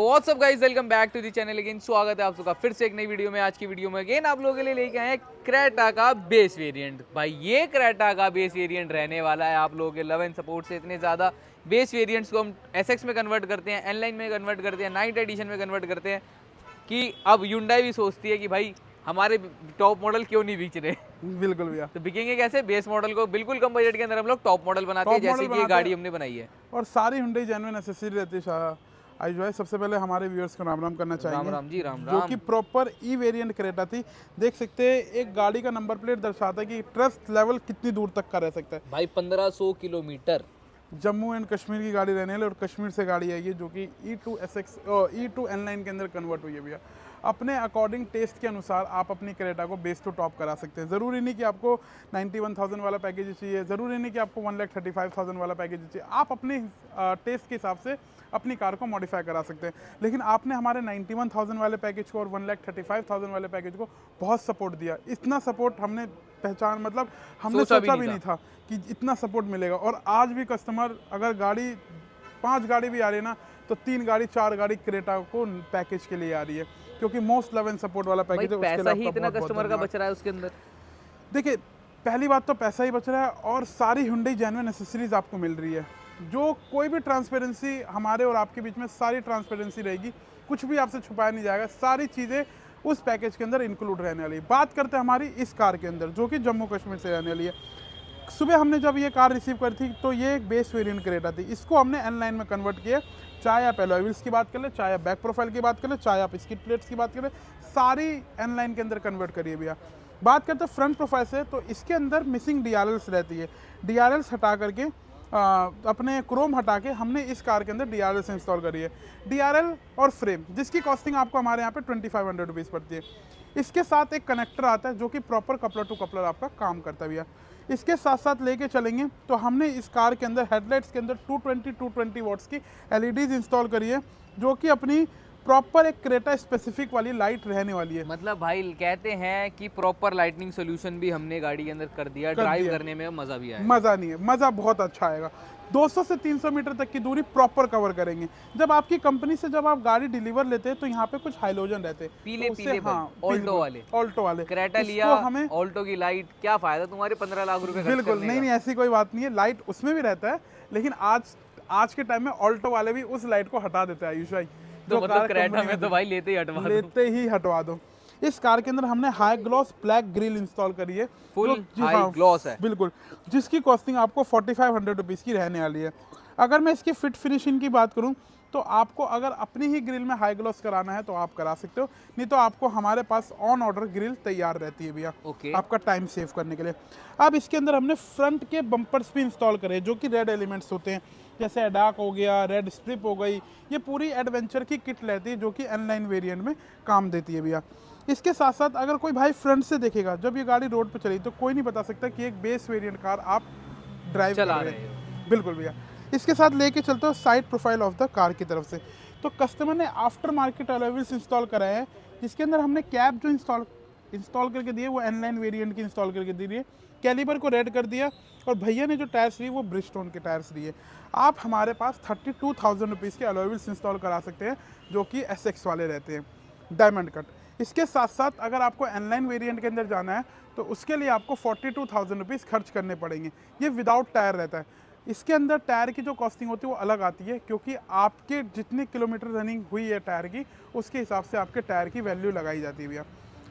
WhatsApp guys, welcome back to the channel. Again स्वागत है आप सबका फिर से एक नई वीडियो में। आज की वीडियो में अगेन आप लोगों के लिए लेके आए हैं क्रेटा का बेस वेरिएंट। भाई ये क्रेटा का बेस वेरिएंट रहने वाला है आप लोगों के लव एंड सपोर्ट से। इतने ज़्यादा बेस वेरिएंट्स को हम एसएक्स में कन्वर्ट करते हैं, एन लाइन में कन्वर्ट करते हैं, नाइट एडिशन में कन्वर्ट करते हैं कि अब Hyundai भी सोचती है कि भाई हमारे टॉप मॉडल क्यों नहीं बिक रहे। बिल्कुल भैया। तो बिकेंगे कैसे? बेस मॉडल को बिल्कुल कम बजट के अंदर हम लोग टॉप मॉडल बनाते हैं, जैसे कि ये गाड़ी हमने बनाई है। और सारी Hyundai जेन्युइन एसेसरी रहती है। आई जो है सबसे पहले हमारे व्यूअर्स को राम राम करना चाहिए। राम राम जी, राम जो राम। कि प्रॉपर ई वेरिएंट क्रेटा थी। देख सकते हैं एक गाड़ी का नंबर प्लेट दर्शाता है कि ट्रस्ट लेवल कितनी दूर तक का रह सकता है। भाई 1500 किलोमीटर जम्मू एंड कश्मीर की गाड़ी रहने वाली और कश्मीर से गाड़ी आई है जो कि E2 SX E2 N-Line के अंदर कन्वर्ट हुई है भैया। अपने अकॉर्डिंग टेस्ट के अनुसार आप अपनी क्रेटा को बेस टू टॉप करा सकते हैं। ज़रूरी नहीं कि आपको 91,000 वाला पैकेज चाहिए, ज़रूरी नहीं कि आपको 1,35,000 वाला पैकेज चाहिए। आप अपने टेस्ट के हिसाब से अपनी कार को मॉडिफाई करा सकते हैं। लेकिन आपने हमारे 91,000 वाले पैकेज को और 1,35,000 वाले पैकेज को बहुत सपोर्ट दिया। इतना सपोर्ट हमने हमने सोचा भी नहीं था कि इतना सपोर्ट मिलेगा। और आज भी कस्टमर अगर गाड़ी 5 गाड़ी भी आ रही है ना, तो 3 गाड़ी 4 गाड़ी क्रेटा को पैकेज के लिए आ रही है, क्योंकि मोस्ट लव एंड सपोर्ट वाला पैकेज है। पैसा ही इतना कस्टमर का बच रहा है उसके अंदर। देखिए, पहली बात तो पैसा ही बच रहा है और सारी Hyundai जेन्युइन एसेसरीज आपको मिल रही है। जो कोई भी ट्रांसपेरेंसी हमारे और आपके बीच में सारी ट्रांसपेरेंसी रहेगी, कुछ भी आपसे छुपाया नहीं जाएगा। सारी चीज़ें उस पैकेज के अंदर इंक्लूड रहने वाली है। बात करते हैं हमारी इस कार के अंदर जो कि जम्मू कश्मीर से रहने वाली है। सुबह हमने जब ये कार रिसीव करी थी तो ये एक बेस वेरिएंट क्रेटा थी। इसको हमने N-Line में कन्वर्ट किया। चाहे आप एलॉय व्हील्स की बात कर ले, चाहे आप बैक प्रोफाइल की बात कर ले, चाहे आप स्किड प्लेट्स की बात करें, सारी N-Line के अंदर कन्वर्ट करिए भैया। बात करते हैं फ्रंट प्रोफाइल से, तो इसके अंदर मिसिंग DRLs रहती है। DRLs हटा करके अपने क्रोम हटा के हमने इस कार के अंदर DRLs इंस्टॉल करी है। DRL और फ्रेम जिसकी कॉस्टिंग आपको हमारे यहाँ पे 2500 रुपीज़ पड़ती है। इसके साथ एक कनेक्टर आता है जो कि प्रॉपर कपलर टू कपलर आपका काम करता है भैया। इसके साथ साथ लेके चलेंगे तो हमने इस कार के अंदर हेडलाइट्स के अंदर 220 वॉट्स की LEDs इंस्टॉल करी है, जो कि अपनी प्रॉपर एक क्रेटा स्पेसिफिक वाली लाइट रहने वाली है। मतलब भाई कहते हैं कि प्रॉपर लाइटनिंग सोल्यूशन भी हमने गाड़ी के अंदर कर दिया। ड्राइव करने में मजा भी आएगा। मजा नहीं है, मजा बहुत अच्छा आएगा। 200 से 300 मीटर तक की दूरी प्रॉपर कवर करेंगे। जब आपकी कंपनी से जब आप गाड़ी डिलीवर लेते हैं तो यहाँ पे कुछ हाइलोजन रहते हैं, पीले तो पीले ऑल्टो वाले क्रेटा लिया हमें ऑल्टो की लाइट, क्या फायदा तुम्हारे 15 लाख रुपए खर्च बिल्कुल करने नहीं, ऐसी कोई बात नहीं है। लाइट उसमें भी रहता है, लेकिन आज के टाइम में ऑल्टो वाले भी उस लाइट को हटा देते हैं आयुष भाई। तो मतलब क्रेटा में तो भाई लेते ही हटवा दो। इस कार के अंदर हमने high gloss black grill install करी है, फुल हाई ग्लॉस है बिल्कुल, जिसकी कॉस्टिंग आपको 4500 रुपीज़ की रहने वाली है। अगर मैं इसकी फिट फिनिशिंग की बात करूं तो आपको अगर अपनी ही ग्रिल में हाई ग्लॉस कराना है तो आप करा सकते हो, नहीं तो आपको हमारे पास ऑन ऑर्डर ग्रिल तैयार रहती है भैया। आपका टाइम सेव करने के लिए। अब इसके अंदर हमने फ्रंट के बम्पर्स भी इंस्टॉल करे जो कि रेड एलिमेंट्स होते हैं, जैसे एडाक हो गया, रेड स्ट्रिप हो गई। ये पूरी एडवेंचर की किट रहती है जो कि N-Line वेरिएंट में काम देती है भैया। इसके साथ साथ अगर कोई भाई फ्रंट से देखेगा जब ये गाड़ी रोड पे चली तो कोई नहीं बता सकता कि एक बेस वेरिएंट कार आप ड्राइव कर रहे हैं। बिल्कुल भैया। इसके साथ लेके चलते हो side profile of the car की तरफ से, तो कस्टमर ने after market alloy wheels install कराए हैं, जिसके अंदर हमने कैप जो इंस्टॉल करके दिए वो N-Line वेरिएंट की इंस्टॉल करके दी है। कैलिबर को रेड कर दिया और भैया ने जो टायर्स लिए वो ब्रिजस्टोन के टायर्स लिए। आप हमारे पास 32,000 रुपीज़ के अलॉय व्हील्स इंस्टॉल करा सकते हैं जो कि SX वाले रहते हैं, डायमंड कट। इसके साथ साथ अगर आपको N-Line वेरिएंट के अंदर जाना है तो उसके लिए आपको 42,000 रुपीज़ खर्च करने पड़ेंगे। ये विदाउट टायर रहता है। इसके अंदर टायर की जो कॉस्टिंग होती है वो अलग आती है, क्योंकि आपके जितने किलोमीटर रनिंग हुई है टायर की उसके हिसाब से आपके टायर की वैल्यू लगाई जाती है भैया।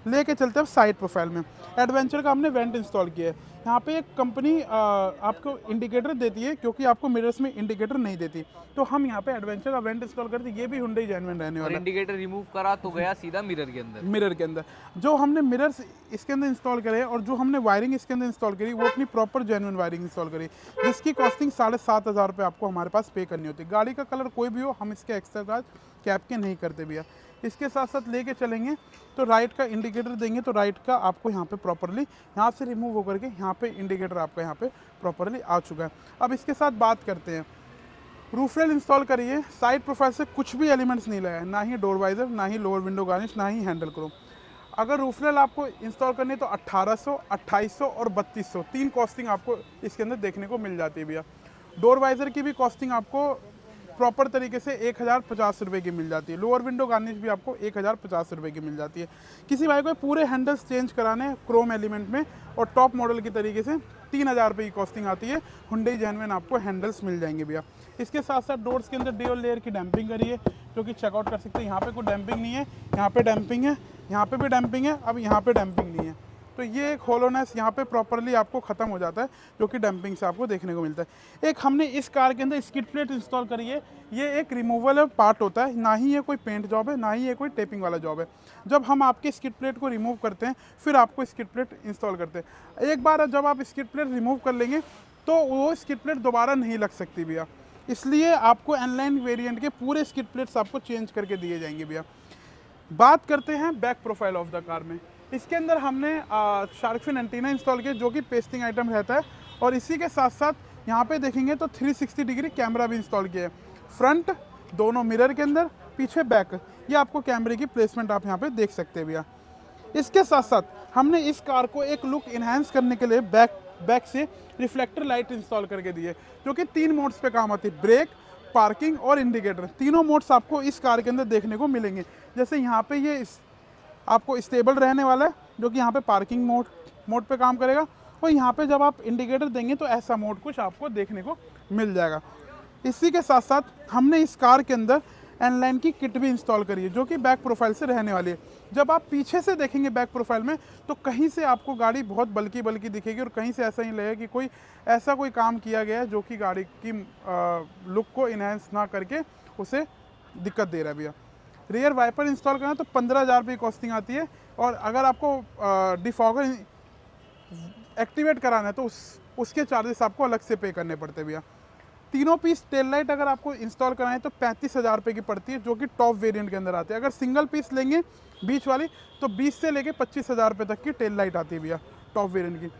लेके चलते हैं साइड प्रोफाइल में। एडवेंचर का हमने वेंट इंस्टॉल किया है। यहाँ पे एक कंपनी आपको इंडिकेटर देती है, क्योंकि आपको मिरर्स में इंडिकेटर नहीं देती, तो हम यहाँ पे एडवेंचर का वेंट इंस्टॉल करते हैं। ये भी Hyundai जेन्युइन रहने वाला है। इंडिकेटर रिमूव करा तो गया सीधा मिरर के अंदर। जो हमने मिरर्स इसके अंदर इंस्टॉल करे और जो हमने वायरिंग इसके अंदर इंस्टॉल करी वो अपनी प्रॉपर जेन्युइन वायरिंग इंस्टॉल करी, जिसकी कॉस्टिंग 7,500 रुपये आपको हमारे पास पे करनी होती है। गाड़ी का कलर कोई भी हो, हम इसके एक्स्ट्रा चार्ज कैब के नहीं करते भैया। इसके साथ साथ लेके चलेंगे तो राइट का इंडिकेटर देंगे तो राइट का आपको यहाँ पे प्रॉपरली यहाँ से रिमूव होकर के यहाँ पे इंडिकेटर आपका यहाँ पे प्रॉपरली आ चुका है। अब इसके साथ बात करते हैं, रूफ रेल इंस्टॉल करिए। साइड प्रोफाइल से कुछ भी एलिमेंट्स नहीं लगाए, ना ही डोर वाइजर, ना ही लोअर विंडो गार्निश, ना ही हैंडल क्रोम। अगर रूफ रेल आपको इंस्टॉल करनी है तो 1800, 2800 और 3200 तीन कॉस्टिंग आपको इसके अंदर देखने को मिल जाती है भैया। डोर वाइजर की भी कॉस्टिंग आपको प्रॉपर तरीके से 1050 रुपये की मिल जाती है। लोअर विंडो गार्निश भी आपको 1050 रुपये की मिल जाती है। किसी भाई को पूरे हैंडल्स चेंज कराने हैं क्रोम एलिमेंट में और टॉप मॉडल की तरीके से 3000 रुपये की कॉस्टिंग आती है। हुंडई जेन्युइन आपको हैंडल्स मिल जाएंगे भैया। इसके साथ साथ डोर्स के अंदर ड्यूल लेयर की डैम्पिंग करी है जो कि चेकआउट कर सकते हैं। यहाँ पे कोई डैम्पिंग नहीं है, यहाँ पे डैम्पिंग है, यहाँ पे भी डैम्पिंग है, अब यहाँ पे डैम्पिंग नहीं है। तो ये एक होलोनेस यहाँ पे प्रॉपरली आपको ख़त्म हो जाता है जो कि डैम्पिंग से आपको देखने को मिलता है। एक हमने इस कार के अंदर स्किड प्लेट इंस्टॉल करी है। ये एक रिमूवल पार्ट होता है, ना ही ये कोई पेंट जॉब है, ना ही ये कोई टेपिंग वाला जॉब है। जब हम आपके स्किड प्लेट को रिमूव करते हैं फिर आपको स्किड प्लेट इंस्टॉल करते हैं। एक बार जब आप स्किड प्लेट रिमूव कर लेंगे तो वो स्किड प्लेट दोबारा नहीं लग सकती भैया, इसलिए आपको एनलाइन वेरिएंट के पूरे स्किड प्लेट्स आपको चेंज करके दिए जाएंगे भैया। बात करते हैं back profile of the car में। इसके अंदर हमने शार्क फिन एंटीना इंस्टॉल किया जो कि पेस्टिंग आइटम रहता है, और इसी के साथ साथ यहाँ पे देखेंगे तो 360 डिग्री कैमरा भी इंस्टॉल किया है। फ्रंट दोनों मिरर के अंदर, पीछे बैक, ये आपको कैमरे की प्लेसमेंट आप यहाँ पे देख सकते हैं भैया। इसके साथ साथ हमने इस कार को एक लुक इन्हांस करने के लिए बैक से रिफ्लेक्टर लाइट इंस्टॉल करके दी है जो कि 3 मोड्स पे काम आती है, ब्रेक, पार्किंग और इंडिकेटर। तीनों मोड्स आपको इस कार के अंदर देखने को मिलेंगे। जैसे यहाँ पे ये आपको स्टेबल रहने वाला है जो कि यहाँ पे पार्किंग मोड पे काम करेगा, और यहाँ पे जब आप इंडिकेटर देंगे तो ऐसा मोड कुछ आपको देखने को मिल जाएगा। इसी के साथ साथ हमने इस कार के अंदर एनलाइन की किट भी इंस्टॉल करी है जो कि बैक प्रोफाइल से रहने वाली है। जब आप पीछे से देखेंगे बैक प्रोफाइल में तो कहीं से आपको गाड़ी बहुत बल्की दिखेगी और कहीं से ऐसा ही लगेगा कि कोई ऐसा कोई काम किया गया है जो कि गाड़ी की लुक को इन्हेंस ना करके उसे दिक्कत दे रहा है भैया। रियर वाइपर इंस्टॉल करना तो 15,000 रुपये की कॉस्टिंग आती है, और अगर आपको डिफॉगर एक्टिवेट कराना है तो उसके चार्जेस आपको अलग से पे करने पड़ते हैं भैया। तीनों पीस टेल लाइट अगर आपको इंस्टॉल कराना है तो 35,000 रुपये की पड़ती है जो कि टॉप वेरिएंट के अंदर आती है। अगर सिंगल पीस लेंगे बीच वाली तो 20 से लेके 25,000 रुपये तक की टेल लाइट आती है भैया टॉप वेरिएंट की।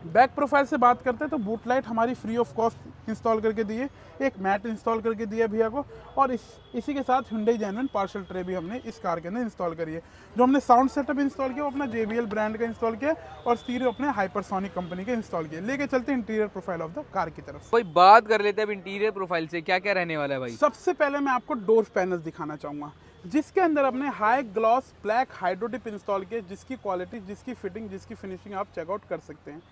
बैक प्रोफाइल से बात करते हैं तो बूट लाइट हमारी फ्री ऑफ कॉस्ट इंस्टॉल करके दी है, एक मैट इंस्टॉल करके दिया भैया को, और इसी के साथ हुंडई जेन्युइन पार्सल ट्रे भी हमने इस कार के अंदर इंस्टॉल करी है। जो हमने साउंड सेटअप इंस्टॉल किया वो अपना JBL ब्रांड का इंस्टॉल किया, और स्टीरियो अपने हाइपरसोनिक कंपनी के इंस्टॉल किए। लेके चलते हैं interior profile of the car की तरफ। कोई बात कर लेते हैं अब इंटीरियर प्रोफाइल से, क्या क्या रहने वाला है भाई? सबसे पहले मैं आपको डोर पैनल दिखाना चाहूँगा जिसके अंदर अपने high gloss black hydro dip install किए, जिसकी क्वालिटी, जिसकी फिटिंग, जिसकी फिनिशिंग आप चेकआउट कर सकते हैं।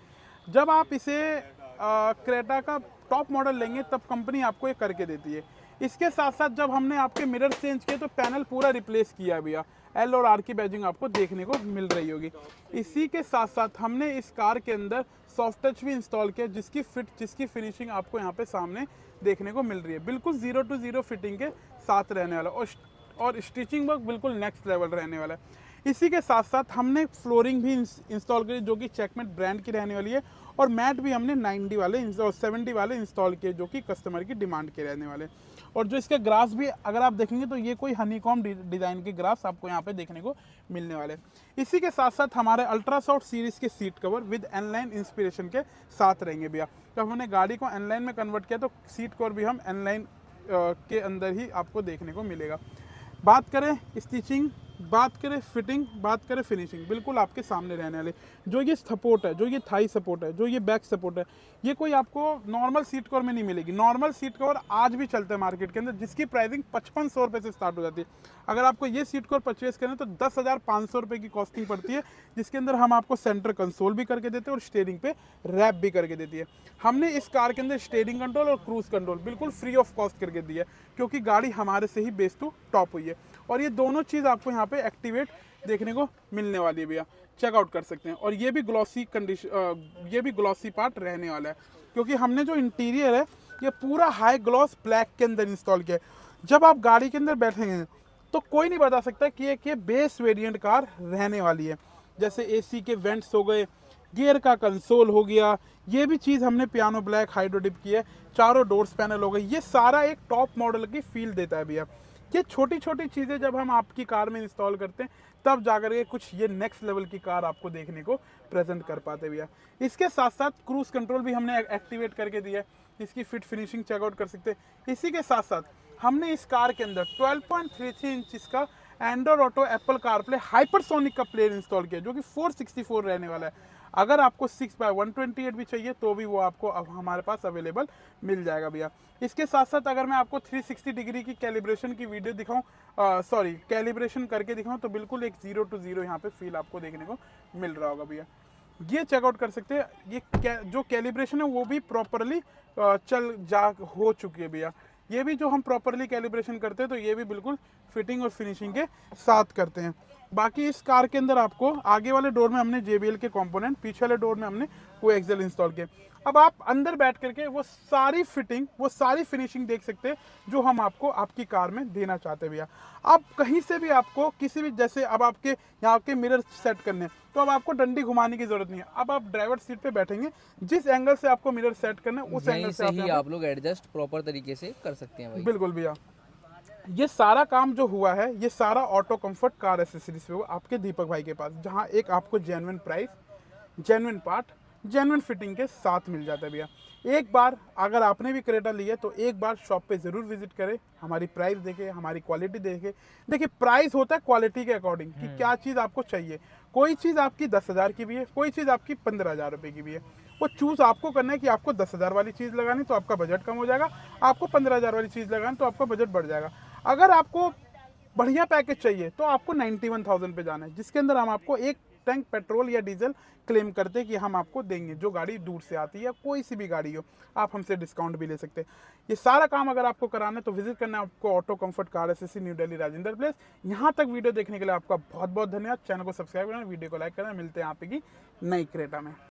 जब आप इसे क्रेटा का टॉप मॉडल लेंगे तब कंपनी आपको ये करके देती है। इसके साथ साथ जब हमने आपके मिरर चेंज किए तो पैनल पूरा रिप्लेस किया भैया, L और R की बैजिंग आपको देखने को मिल रही होगी। इसी के साथ साथ हमने इस कार के अंदर सॉफ्ट टच भी इंस्टॉल किया जिसकी जिसकी फिनिशिंग आपको यहाँ पे सामने देखने को मिल रही है। बिल्कुल 0 to 0 फिटिंग के साथ रहने वाला, और स्टिचिंग वर्क बिल्कुल नेक्स्ट लेवल रहने वाला है। इसी के साथ साथ हमने फ्लोरिंग भी इंस्टॉल करी जो कि चेकमेट ब्रांड की रहने वाली है, और मैट भी हमने 90 वाले और 70 वाले इंस्टॉल किए जो कि कस्टमर की डिमांड के रहने वाले। और जो इसके ग्रास भी अगर आप देखेंगे तो ये कोई हनीकॉम डिज़ाइन के ग्रास आपको यहाँ पे देखने को मिलने वाले। इसी के साथ साथ हमारे अल्ट्रासाउंड सीरीज़ के सीट कवर विद एनलाइन इंस्पिरेशन के साथ रहेंगे भैया। जब हमने गाड़ी को एनलाइन में कन्वर्ट किया तो सीट कवर भी हम एनलाइन के अंदर ही आपको देखने को मिलेगा। बात करें स्टिचिंग, बात करें फिटिंग, बात करें फिनिशिंग, बिल्कुल आपके सामने रहने वाले। जो ये सपोर्ट है, जो ये थाई सपोर्ट है, जो ये बैक सपोर्ट है, ये कोई आपको नॉर्मल सीट कवर में नहीं मिलेगी। नॉर्मल सीट कवर आज भी चलते हैं मार्केट के अंदर जिसकी प्राइसिंग 5500 रुपये से स्टार्ट हो जाती है। अगर आपको ये सीट कवर परचेज करें तो 10,500 रुपये की कॉस्टिंग पड़ती है, जिसके अंदर हम आपको सेंटर कंसोल भी करके देते हैं और स्टीयरिंग पे रैप भी करके देती है। हमने इस कार के अंदर स्टीयरिंग कंट्रोल और क्रूज कंट्रोल बिल्कुल फ्री ऑफ कॉस्ट करके दी है क्योंकि गाड़ी हमारे से ही बेस टू टॉप हुई है, और ये दोनों चीज़ आपको यहाँ पे एक्टिवेट देखने को मिलने वाली है भैया, चेकआउट कर सकते हैं। और ये भी ग्लॉसी कंडीशन, ये भी ग्लॉसी पार्ट रहने वाला है क्योंकि हमने जो इंटीरियर है ये पूरा हाई ग्लॉस ब्लैक के अंदर इंस्टॉल किया है। जब आप गाड़ी के अंदर बैठेंगे तो कोई नहीं बता सकता कि ये बेस वेरिएंट कार रहने वाली है। जैसे एसी के वेंट्स हो गए, गियर का कंसोल हो गया, ये भी चीज़ हमने पियानो ब्लैक हाइड्रोडिप की है, चारों डोर्स पैनल हो गए, ये सारा एक टॉप मॉडल की फील देता है भैया। ये छोटी छोटी चीज़ें जब हम आपकी कार में इंस्टॉल करते हैं तब जाकर के कुछ ये नेक्स्ट लेवल की कार आपको देखने को प्रेजेंट कर पाते भैया। इसके साथ साथ क्रूज कंट्रोल भी हमने एक्टिवेट करके दिया है, इसकी फिट फिनिशिंग चेकआउट कर सकते हैं। इसी के साथ साथ हमने इस कार के अंदर 12.33 इंच का Android auto Apple CarPlay hypersonic का प्लेयर इंस्टॉल किया जो कि 464 रहने वाला है। अगर आपको 6x128 भी चाहिए तो भी वो आपको अब हमारे पास अवेलेबल मिल जाएगा भैया। इसके साथ साथ अगर मैं आपको 360 डिग्री की कैलिब्रेशन की वीडियो दिखाऊं, सॉरी कैलिब्रेशन करके दिखाऊं, तो बिल्कुल एक 0 to 0 यहाँ पे फील आपको देखने को मिल रहा होगा भैया। ये चेकआउट कर सकते हैं। ये जो कैलिब्रेशन है वो भी प्रॉपरली हो चुकी है भैया। ये भी जो हम प्रॉपरली कैलिब्रेशन करते हैं तो ये भी बिल्कुल फिटिंग और फिनिशिंग के साथ करते हैं। बाकी इस कार के अंदर आपको आगे वाले डोर में हमने JBL के कंपोनेंट, पीछे वाले डोर में हमने कोएक्सियल इंस्टॉल किए। अब आप अंदर बैठ करके वो सारी फिटिंग, वो सारी फिनिशिंग देख सकते हैं जो हम आपको आपकी कार में देना चाहते हैं भैया। आप कहीं से भी आपको किसी भी, जैसे अब आपके यहाँ के मिरर सेट करने, तो अब आपको डंडी घुमाने की जरूरत नहीं है। अब आप ड्राइवर सीट पे बैठेंगे, जिस एंगल से आपको मिरर सेट करना है उस एंगल यहीं से से ही आप लोग एडजस्ट प्रॉपर तरीके से कर सकते हैं भाई। बिल्कुल भैया। ये सारा काम जो हुआ है ये सारा ऑटो कंफर्ट कार एसेसरीज पे हुआ आपके दीपक भाई के पास, जहाँ एक आपको genuine price, genuine part, genuine fitting के साथ मिल जाता है भैया। एक बार अगर आपने भी क्रेटा लिया तो एक बार शॉप पे ज़रूर विजिट करें, हमारी प्राइस देखें, हमारी क्वालिटी देखें। देखिए प्राइस होता है क्वालिटी के अकॉर्डिंग कि क्या चीज़ आपको चाहिए। कोई चीज़ आपकी 10,000 की भी है, कोई चीज़ आपकी 15,000 रुपये की भी है। वो चूज़ आपको करना है कि आपको 10,000 वाली चीज़ लगानी तो आपका बजट कम हो जाएगा, आपको 15,000 वाली चीज़ लगानी तो आपका बजट बढ़ जाएगा। अगर आपको बढ़िया पैकेज चाहिए तो आपको 91,000 पे जाना है, जिसके अंदर हम आपको एक टैंक पेट्रोल या डीजल क्लेम करते हैं कि हम आपको देंगे। जो गाड़ी दूर से आती है, कोई सी भी गाड़ी हो, आप हमसे डिस्काउंट भी ले सकते हैं। ये सारा काम अगर आपको कराना है तो विजिट करना है आपको auto comfort car accessory, new Delhi, Rajendra place. यहाँ तक वीडियो देखने के लिए आपका बहुत बहुत धन्यवाद। चैनल को सब्सक्राइब करना, वीडियो को लाइक करना। मिलते हैं आप की नई क्रेटा में।